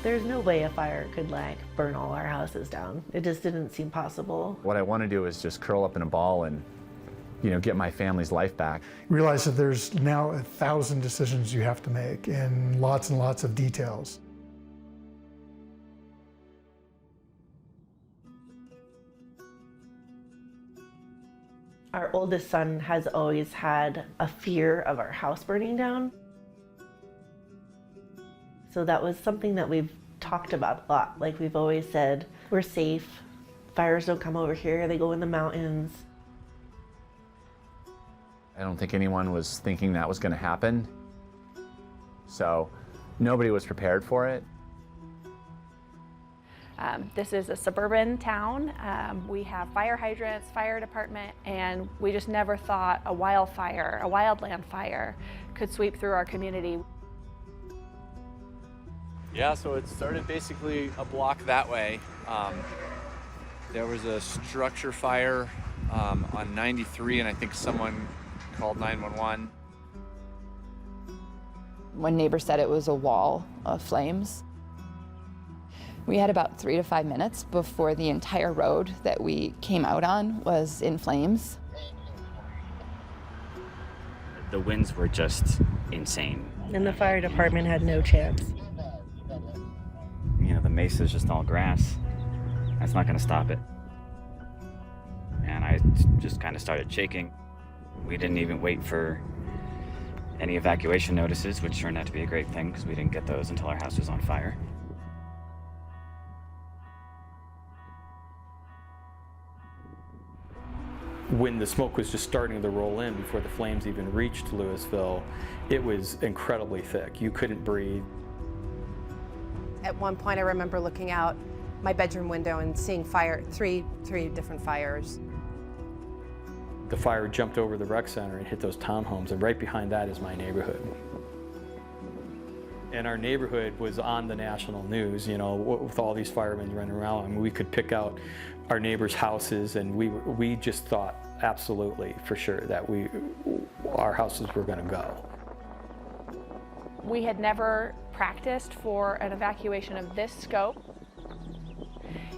There's no way a fire could burn all our houses down. It just didn't seem possible. What I want to do is just curl up in a ball and, get my family's life back. Realize that there's now 1,000 decisions you have to make and lots of details. Our oldest son has always had a fear of our house burning down. So that was something that we've talked about a lot. We've always said, we're safe. Fires don't come over here, they go in the mountains. I don't think anyone was thinking that was going to happen. So nobody was prepared for it. This is a suburban town. We have fire hydrants, fire department, and we just never thought a wildfire, a wildland fire, could sweep through our community. Yeah, so it started basically a block that way. There was a structure fire on 93, and I think someone called 911. One neighbor said it was a wall of flames. We had about 3 to 5 minutes before the entire road that we came out on was in flames. The winds were just insane. And the fire department had no chance. The mesa is just all grass. That's not going to stop it. And I just kind of started shaking. We didn't even wait for any evacuation notices, which turned out to be a great thing because we didn't get those until our house was on fire. When the smoke was just starting to roll in before the flames even reached Louisville, it was incredibly thick. You couldn't breathe. At one point, I remember looking out my bedroom window and seeing three different fires. The fire jumped over the rec center and hit those townhomes, and right behind that is my neighborhood. And our neighborhood was on the national news, with all these firemen running around. I mean, we could pick out our neighbors' houses, and we just thought absolutely for sure that our houses were going to go. We had never practiced for an evacuation of this scope,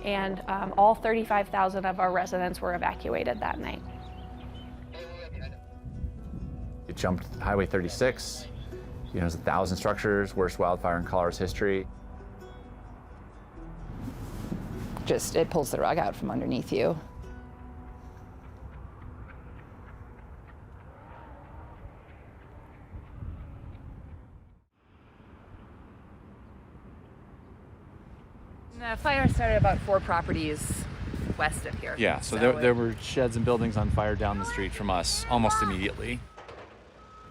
and all 35,000 of our residents were evacuated that night. It jumped Highway 36. There's 1,000 structures, worst wildfire in Colorado's history. It pulls the rug out from underneath you. The fire started about 4 properties west of here. Yeah, so there were sheds and buildings on fire down the street from us almost immediately.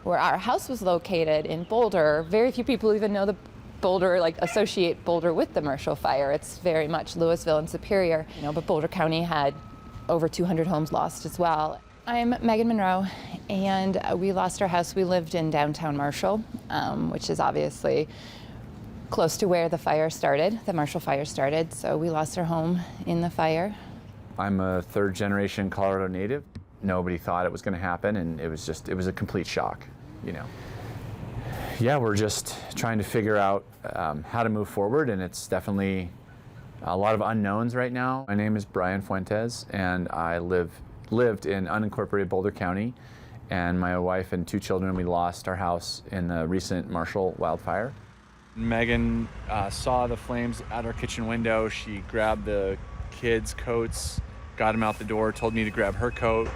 Where our house was located in Boulder, very few people even know the Boulder, associate Boulder with the Marshall Fire. It's very much Louisville and Superior, but Boulder County had over 200 homes lost as well. I'm Megan Monroe, and we lost our house. We lived in downtown Marshall, which is obviously close to where the fire started, the Marshall Fire started, so we lost our home in the fire. I'm a third-generation Colorado native. Nobody thought it was going to happen, and it was a complete shock, Yeah, we're just trying to figure out how to move forward, and it's definitely a lot of unknowns right now. My name is Brian Fuentes, and I lived in unincorporated Boulder County, and my wife and 2 children, we lost our house in the recent Marshall wildfire. Megan saw the flames at our kitchen window. She grabbed the kids' coats, got them out the door, told me to grab her coat.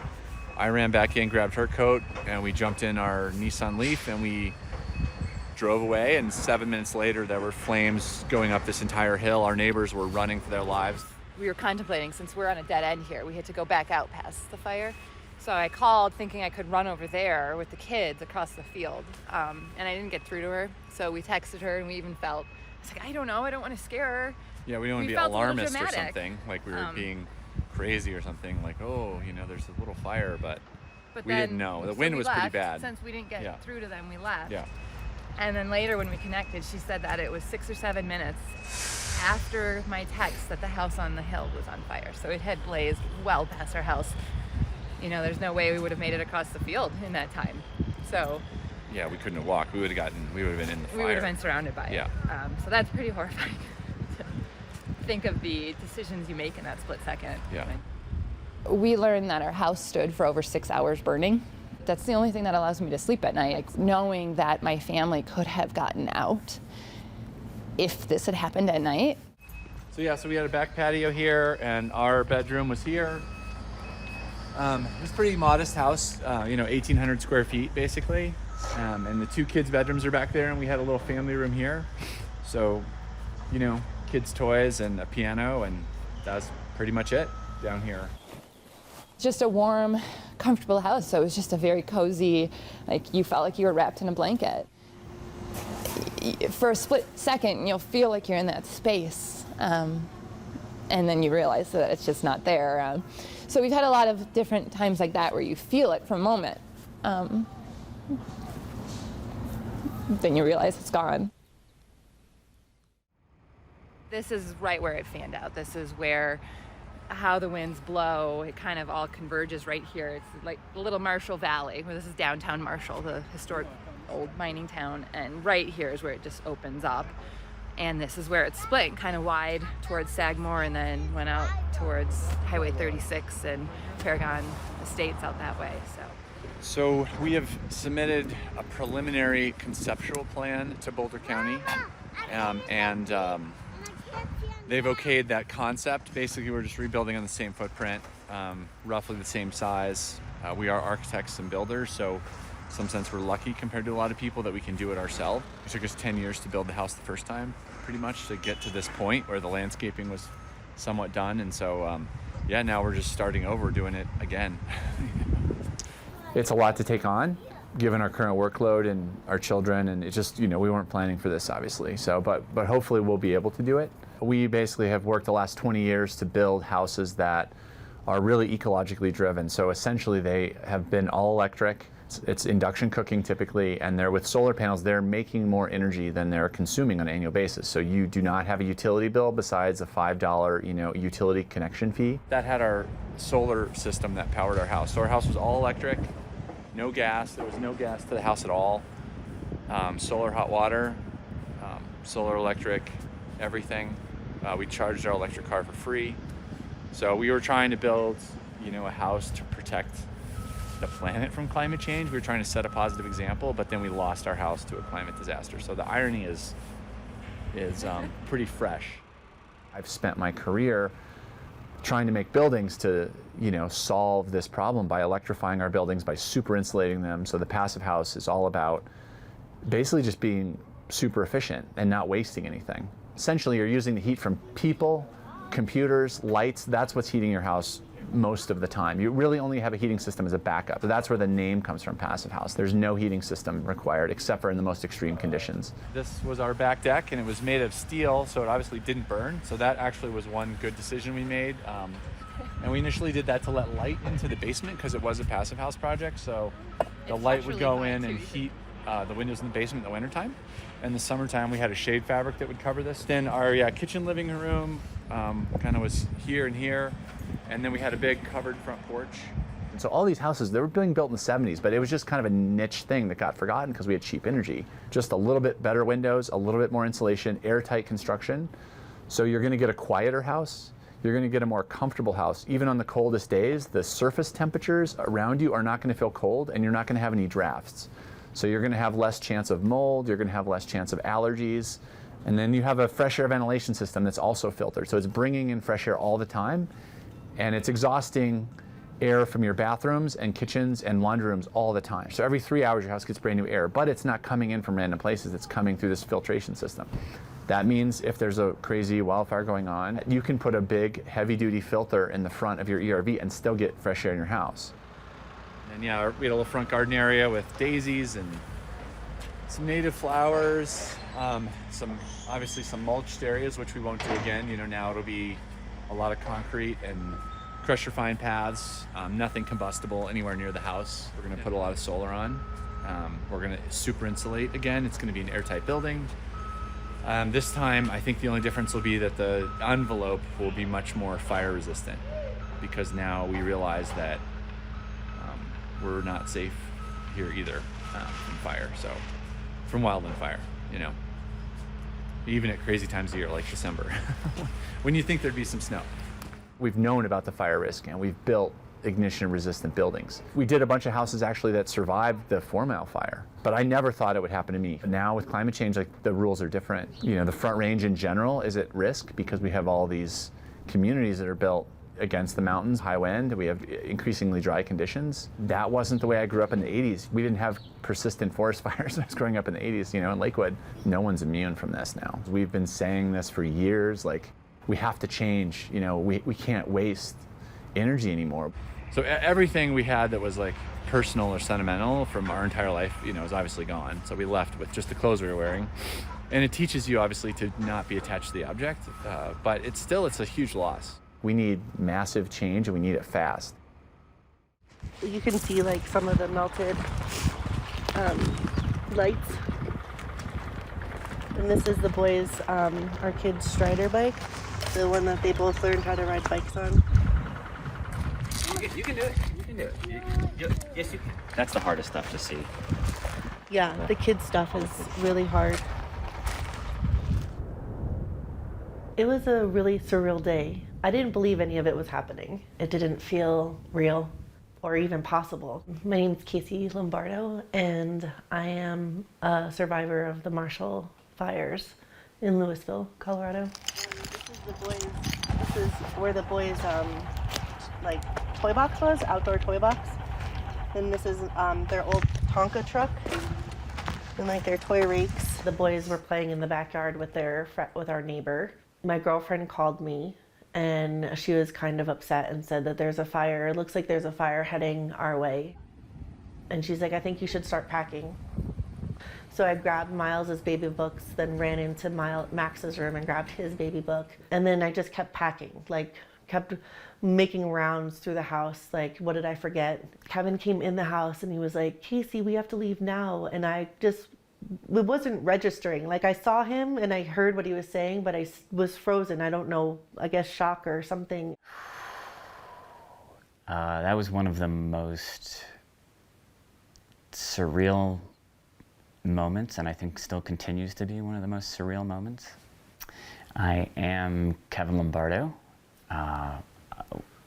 I ran back in, grabbed her coat, and we jumped in our Nissan Leaf, and we drove away. And 7 minutes later, there were flames going up this entire hill. Our neighbors were running for their lives. We were contemplating, since we're on a dead end here, we had to go back out past the fire. So I called thinking I could run over there with the kids across the field, and I didn't get through to her. So we texted her, and we even felt, I was like, I don't know, I don't want to scare her. Yeah, we don't want to be alarmist or something, like we were being crazy or something, like, oh, there's a little fire, but we didn't know. The wind was pretty bad. Since we didn't get through to them, we left. Yeah. And then later when we connected, she said that it was 6 or 7 minutes after my text that the house on the hill was on fire. So it had blazed well past our house. There's no way we would have made it across the field in that time. So yeah, we couldn't have walked. We would have been in the fire. We would have been surrounded by Yeah. it. So that's pretty horrifying to think of the decisions you make in that split second. Yeah. We learned that our house stood for over 6 hours burning. That's the only thing that allows me to sleep at night, like knowing that my family could have gotten out if this had happened at night. So yeah, so we had a back patio here, and our bedroom was here. It was a pretty modest house, 1,800 square feet basically. And the two kids' bedrooms are back there, and we had a little family room here. So, kids' toys and a piano, and that's pretty much it down here. Just a warm, comfortable house, so it was just a very cozy, like you felt like you were wrapped in a blanket. For a split second, you'll feel like you're in that space, and then you realize that it's just not there. So we've had a lot of different times like that where you feel it for a moment, then you realize it's gone. This is right where it fanned out. This is where how the winds blow, it kind of all converges right here. It's like the little Marshall Valley, where this is downtown Marshall, the historic old mining town, and right here is where it just opens up. And this is where it split kind of wide towards Sagamore and then went out towards Highway 36 and Paragon Estates out that way. So we have submitted a preliminary conceptual plan to Boulder County, and they've okayed that concept. Basically, we're just rebuilding on the same footprint, roughly the same size. We are architects and builders, so in some sense we're lucky compared to a lot of people that we can do it ourselves. It took us 10 years to build the house the first time, pretty much, to get to this point where the landscaping was somewhat done. And so, now we're just starting over, doing it again. It's a lot to take on, given our current workload and our children, and it just, we weren't planning for this, obviously. So, but hopefully we'll be able to do it. We basically have worked the last 20 years to build houses that are really ecologically driven. So essentially they have been all electric. It's induction cooking typically, and they're with solar panels, they're making more energy than they're consuming on an annual basis. So you do not have a utility bill besides a $5, utility connection fee. That had our solar system that powered our house. So our house was all electric, no gas. There was no gas to the house at all. Solar hot water, solar electric, everything. We charged our electric car for free. So we were trying to build, a house to protect the planet from climate change. We were trying to set a positive example, but then we lost our house to a climate disaster. So the irony is pretty fresh. I've spent my career trying to make buildings to, solve this problem by electrifying our buildings, by super insulating them. So the passive house is all about basically just being super efficient and not wasting anything. Essentially, you're using the heat from people, computers, lights. That's what's heating your house most of the time. You really only have a heating system as a backup. So that's where the name comes from, passive house. There's no heating system required except for in the most extreme conditions. This was our back deck, and it was made of steel, so it obviously didn't burn. So that actually was one good decision we made. And we initially did that to let light into the basement because it was a passive house project. So the light would go in and heat the windows in the basement in the wintertime. In the summertime, we had a shade fabric that would cover this. Then our kitchen living room kind of was here and here. And then we had a big covered front porch. And so all these houses, they were being built in the 70s, but it was just kind of a niche thing that got forgotten because we had cheap energy. Just a little bit better windows, a little bit more insulation, airtight construction. So you're going to get a quieter house. You're going to get a more comfortable house. Even on the coldest days, the surface temperatures around you are not going to feel cold, and you're not going to have any drafts. So you're going to have less chance of mold, you're going to have less chance of allergies, and then you have a fresh air ventilation system that's also filtered. So it's bringing in fresh air all the time, and it's exhausting air from your bathrooms and kitchens and laundry rooms all the time. So every 3 hours your house gets brand new air, but it's not coming in from random places, it's coming through this filtration system. That means if there's a crazy wildfire going on, you can put a big heavy-duty filter in the front of your ERV and still get fresh air in your house. And we had a little front garden area with daisies and some native flowers, obviously some mulched areas, which we won't do again. Now it'll be a lot of concrete and crushed refined paths, nothing combustible anywhere near the house. We're going to put a lot of solar on. We're going to super insulate again. It's going to be an airtight building. This time, I think the only difference will be that the envelope will be much more fire resistant, because now we realize that we're not safe here either. from fire, so from wildland fire, you know. Even at crazy times of year like December, when you think there'd be some snow. We've known about the fire risk, and we've built ignition-resistant buildings. We did a bunch of houses actually that survived the 4-mile fire, but I never thought it would happen to me. Now with climate change, like, the rules are different. You know, the Front Range in general is at risk because we have all these communities that are built against the mountains, high wind. We have increasingly dry conditions. That wasn't the way I grew up in the 80s. We didn't have persistent forest fires when I was growing up in the 80s, you know, in Lakewood. No one's immune from this now. We've been saying this for years, like, we have to change, you know, we can't waste energy anymore. So everything we had that was like personal or sentimental from our entire life, you know, is obviously gone. So we left with just the clothes we were wearing. And it teaches you obviously to not be attached to the object, but it's a huge loss. We need massive change, and we need it fast. You can see like some of the melted lights. And this is the boys, our kid's Strider bike, the one that they both learned how to ride bikes on. You can do it. You can do it. Yes, you can. That's the hardest stuff to see. Yeah, the kids' stuff is really hard. It was a really surreal day. I didn't believe any of it was happening. It didn't feel real or even possible. My name's Casey Lombardo, and I am a survivor of the Marshall fires in Louisville, Colorado. This is where the boys' like toy box was, outdoor toy box. And this is their old Tonka truck and like their toy rakes. The boys were playing in the backyard with our neighbor. My girlfriend called me, and she was kind of upset and said that there's a fire. It looks like there's a fire heading our way. And she's like, I think you should start packing. So I grabbed Miles's baby books, then ran into Max's room and grabbed his baby book. And then I just kept packing, like kept making rounds through the house. Like, what did I forget? Kevin came in the house and he was like, Casey, we have to leave now. And I just, it wasn't registering. Like, I saw him and I heard what he was saying, but I was frozen. I don't know, I guess shock or something. That was one of the most surreal moments, and I think still continues to be one of the most surreal moments. I am Kevin Lombardo.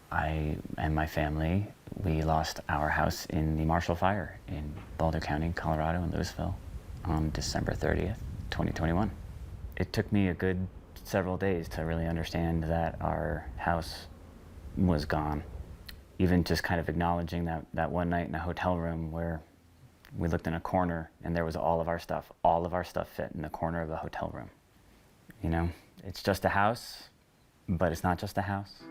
I and my family, we lost our house in the Marshall Fire in Boulder County, Colorado, in Louisville on December 30th, 2021. It took me a good several days to really understand that our house was gone. Even just kind of acknowledging that one night in a hotel room where we looked in a corner and there was all of our stuff fit in the corner of the hotel room. You know, it's just a house, but it's not just a house.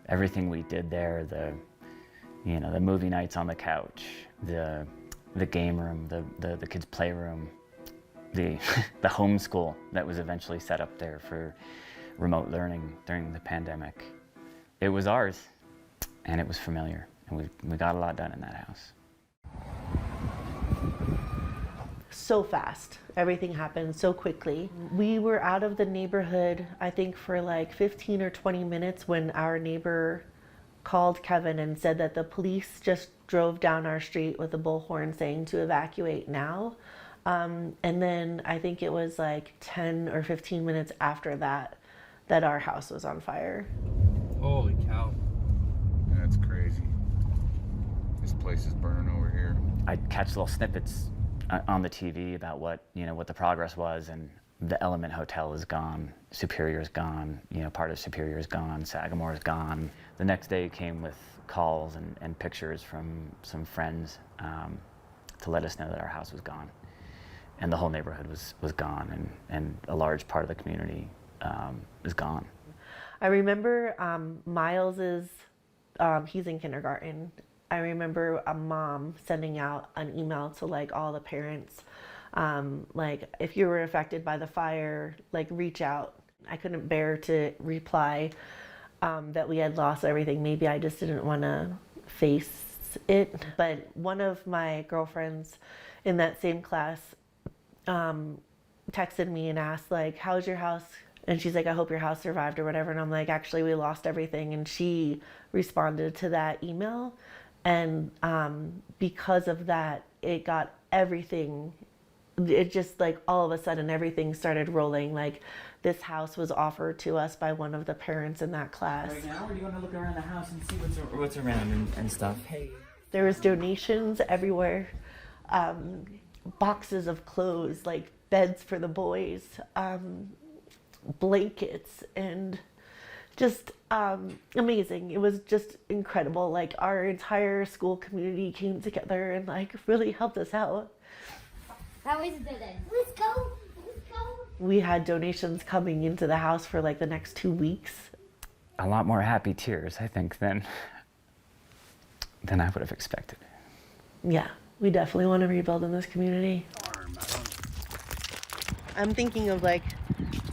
Everything we did there, the movie nights on the couch, the game room, the kids' playroom, the homeschool that was eventually set up there for remote learning during the pandemic. It was ours, and it was familiar, and we got a lot done in that house. So fast. Everything happened so quickly. We were out of the neighborhood, I think, for like 15 or 20 minutes when our neighbor called Kevin and said that the police just drove down our street with a bullhorn saying to evacuate now. And then I think it was like 10 or 15 minutes after that our house was on fire. Holy cow. That's crazy. This place is burning over here. I'd catch little snippets on the TV about what the progress was, and the Element Hotel is gone, Superior's gone, part of Superior's gone, Sagamore's gone. The next day came with calls and pictures from some friends to let us know that our house was gone. And the whole neighborhood was gone, and a large part of the community is gone. I remember Miles's, he's in kindergarten. I remember a mom sending out an email to like all the parents, like, if you were affected by the fire, like, reach out. I couldn't bear to reply that we had lost everything. Maybe I just didn't want to face it. But one of my girlfriends in that same class texted me and asked, like, how's your house And she's like, I hope your house survived or whatever. And I'm like, actually, we lost everything. And she responded to that email. And because of that, it got everything. It just like all of a sudden everything started rolling. Like this house was offered to us by one of the parents in that class. Right now, or do you want to look around the house and see what's around and stuff? Hey. There was donations everywhere, boxes of clothes, like beds for the boys, blankets, and just amazing. It was just incredible. Like our entire school community came together and like really helped us out. How is it then? Let's go. Let's go. We had donations coming into the house for like the next 2 weeks. A lot more happy tears, I think, than I would have expected. Yeah, we definitely want to rebuild in this community. I'm thinking of like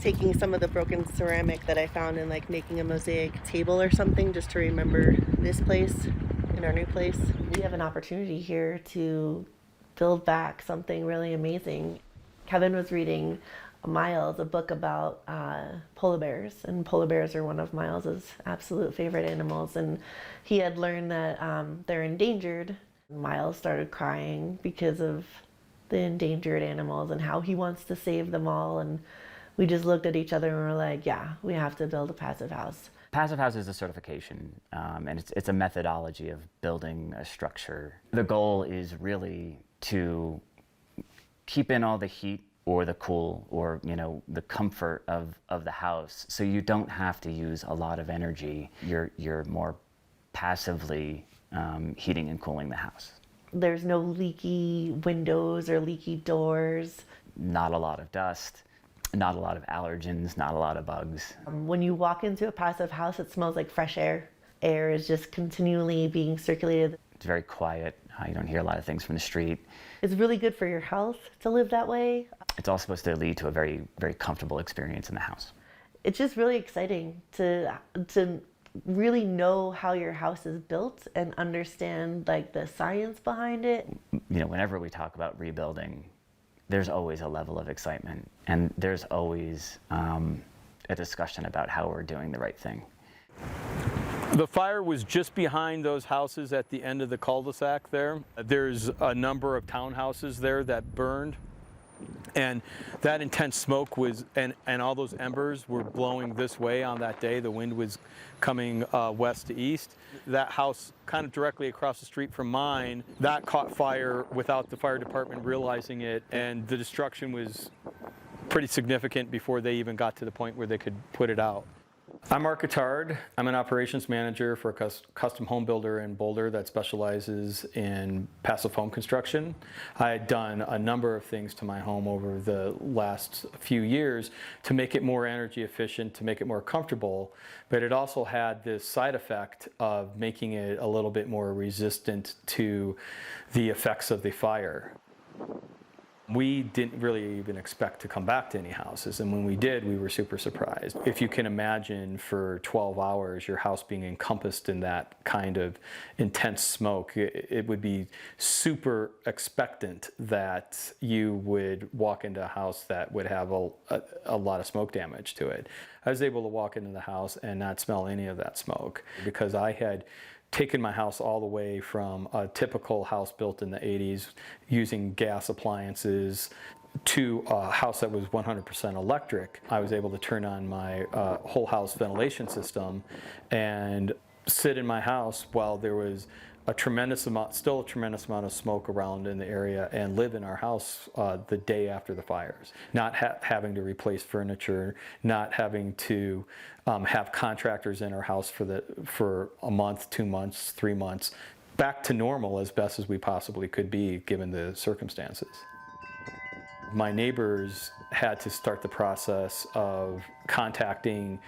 taking some of the broken ceramic that I found and like making a mosaic table or something just to remember this place in our new place. We have an opportunity here to build back something really amazing. Kevin was reading Miles, a book about polar bears, and polar bears are one of Miles's absolute favorite animals, and he had learned that they're endangered. Miles started crying because of the endangered animals and how he wants to save them all, and we just looked at each other and were like, yeah, we have to build a passive house. Passive house is a certification, and it's a methodology of building a structure. The goal is really to keep in all the heat or the cool or the comfort of the house, so you don't have to use a lot of energy. You're more passively heating and cooling the house. There's no leaky windows or leaky doors. Not a lot of dust, not a lot of allergens, not a lot of bugs. When you walk into a passive house, it smells like fresh air. Air is just continually being circulated. It's very quiet. You don't hear a lot of things from the street. It's really good for your health to live that way. It's all supposed to lead to a very, very comfortable experience in the house. It's just really exciting to really know how your house is built and understand like the science behind it. Whenever we talk about rebuilding, there's always a level of excitement, and there's always a discussion about how we're doing the right thing. The fire was just behind those houses at the end of the cul-de-sac there. There's a number of townhouses there that burned, and that intense smoke was, and all those embers were blowing this way on that day. The wind was coming west to east. That house kind of directly across the street from mine, that caught fire without the fire department realizing it, and the destruction was pretty significant before they even got to the point where they could put it out. I'm Mark Attard. I'm an operations manager for a custom home builder in Boulder that specializes in passive home construction. I had done a number of things to my home over the last few years to make it more energy efficient, to make it more comfortable, but it also had this side effect of making it a little bit more resistant to the effects of the fire. We didn't really even expect to come back to any houses, and when we did, we were super surprised. If you can imagine for 12 hours your house being encompassed in that kind of intense smoke, it would be super expectant that you would walk into a house that would have a lot of smoke damage to it. I was able to walk into the house and not smell any of that smoke because I had taken my house all the way from a typical house built in the 80s using gas appliances to a house that was 100% electric. I was able to turn on my whole house ventilation system and sit in my house while there was still a tremendous amount of smoke around in the area, and live in our house the day after the fires. Not having to replace furniture, not having to have contractors in our house for a month, 2 months, 3 months. Back to normal as best as we possibly could be given the circumstances. My neighbors had to start the process of contacting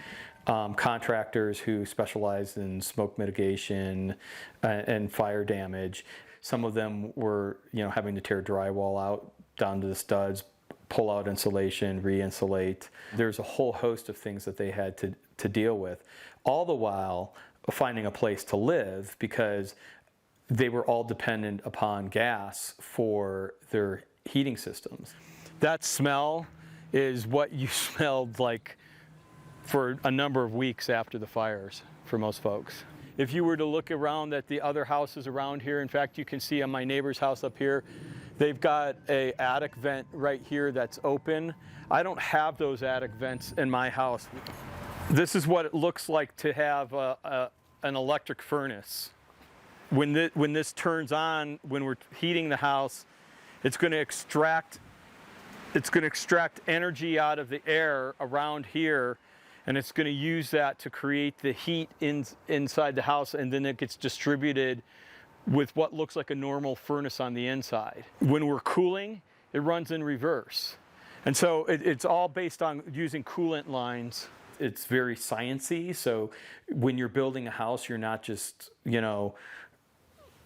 contractors who specialize in smoke mitigation and fire damage. Some of them were, having to tear drywall out down to the studs, pull out insulation, re-insulate. There's a whole host of things that they had to deal with, all the while finding a place to live because they were all dependent upon gas for their heating systems. That smell is what you smelled like for a number of weeks after the fires for most folks. If you were to look around at the other houses around here, in fact, you can see on my neighbor's house up here, they've got an attic vent right here that's open. I don't have those attic vents in my house. This is what it looks like to have an electric furnace. When this turns on, when we're heating the house, it's going to extract energy out of the air around here, and it's going to use that to create the heat inside the house, and then it gets distributed with what looks like a normal furnace on the inside. When we're cooling, it runs in reverse. And so it's all based on using coolant lines. It's very sciencey, so when you're building a house, you're not just,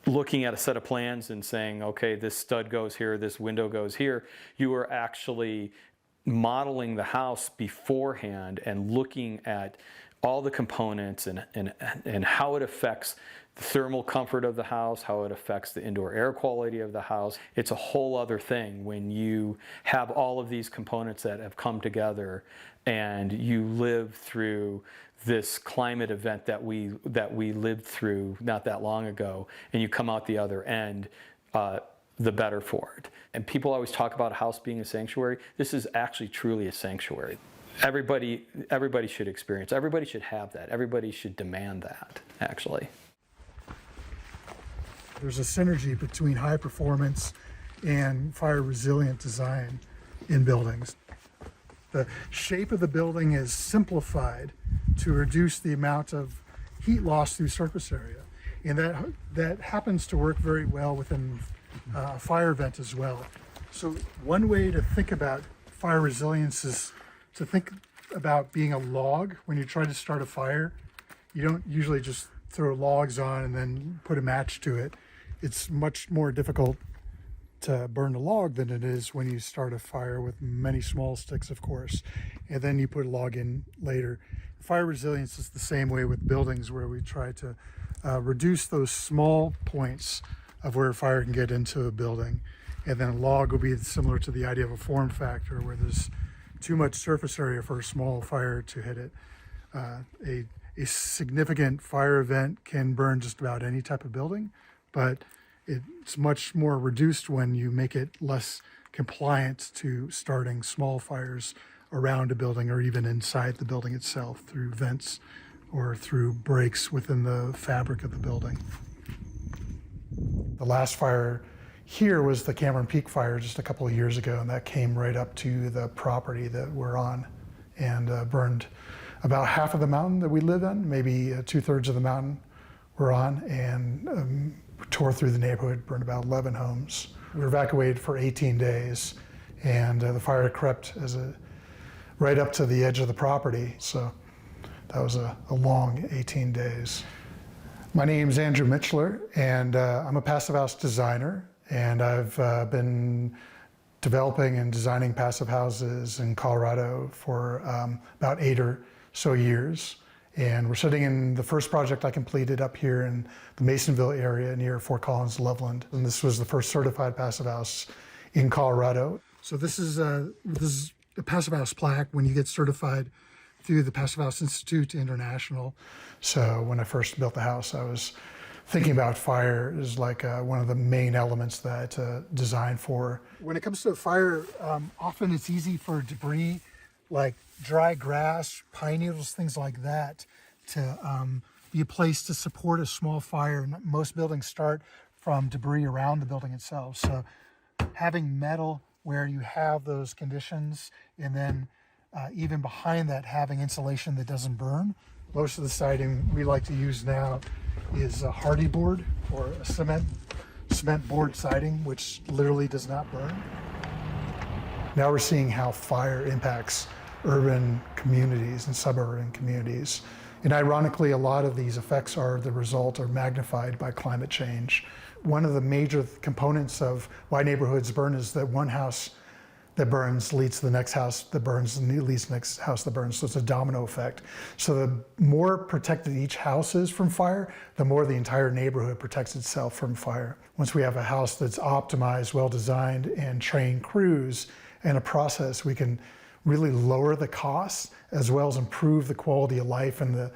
looking at a set of plans and saying, okay, this stud goes here, this window goes here. You are actually modeling the house beforehand and looking at all the components and how it affects the thermal comfort of the house, how it affects the indoor air quality of the house. It's a whole other thing when you have all of these components that have come together and you live through this climate event that we lived through not that long ago, and you come out the other end, the better for it. And people always talk about a house being a sanctuary. This is actually truly a sanctuary. Everybody should experience, everybody should have that. Everybody should demand that, actually. There's a synergy between high performance and fire resilient design in buildings. The shape of the building is simplified to reduce the amount of heat loss through surface area. And that happens to work very well within a fire vent as well. So one way to think about fire resilience is to think about being a log. When you try to start a fire, you don't usually just throw logs on and then put a match to it. It's much more difficult to burn a log than it is when you start a fire with many small sticks, of course, and then you put a log in later. Fire resilience is the same way with buildings, where we try to reduce those small points of where fire can get into a building. And then a log will be similar to the idea of a form factor, where there's too much surface area for a small fire to hit it. A significant fire event can burn just about any type of building, but it's much more reduced when you make it less compliant to starting small fires around a building or even inside the building itself through vents or through breaks within the fabric of the building. The last fire here was the Cameron Peak fire just a couple of years ago, and that came right up to the property that we're on and burned about half of the mountain that we live in, maybe 2/3 of the mountain we're on, and tore through the neighborhood, burned about 11 homes. We were evacuated for 18 days, and the fire crept right up to the edge of the property. So that was a long 18 days. My name's Andrew Mitchler, and I'm a passive house designer, and I've been developing and designing passive houses in Colorado for about 8 or so years. And we're sitting in the first project I completed up here in the Masonville area near Fort Collins, Loveland. And this was the first certified passive house in Colorado. So this is a passive house plaque when you get certified through the Passive House Institute International. So when I first built the house, I was thinking about fire as like one of the main elements that I had to design for. When it comes to a fire, often it's easy for debris like dry grass, pine needles, things like that, to be a place to support a small fire. And most buildings start from debris around the building itself. So having metal where you have those conditions, and then even behind that, having insulation that doesn't burn. Most of the siding we like to use now is a hardy board or a cement board siding, which literally does not burn. Now we're seeing how fire impacts urban communities and suburban communities. And ironically, a lot of these effects are the result or magnified by climate change. One of the major components of why neighborhoods burn is that one house that burns leads to the next house that burns and leads to the next house that burns. So it's a domino effect. So the more protected each house is from fire, the more the entire neighborhood protects itself from fire. Once we have a house that's optimized, well-designed, and trained crews and a process, we can really lower the costs as well as improve the quality of life and the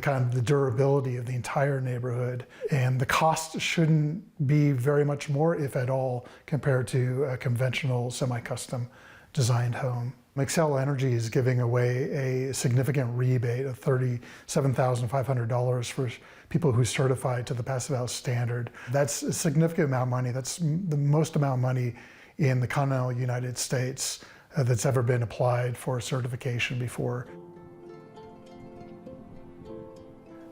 kind of the durability of the entire neighborhood. And the cost shouldn't be very much more, if at all, compared to a conventional semi-custom designed home. Xcel Energy is giving away a significant rebate of $37,500 for people who certify to the Passive House standard. That's a significant amount of money. That's the most amount of money in the continental United States that's ever been applied for certification before.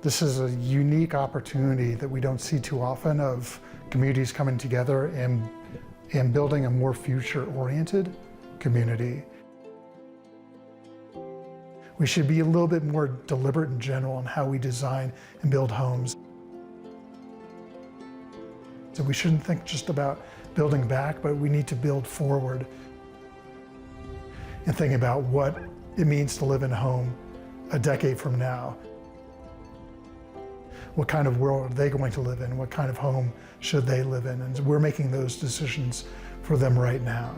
This is a unique opportunity that we don't see too often of communities coming together and building a more future-oriented community. We should be a little bit more deliberate in general in how we design and build homes. So we shouldn't think just about building back, but we need to build forward and think about what it means to live in a home a decade from now. What kind of world are they going to live in? What kind of home should they live in? And we're making those decisions for them right now.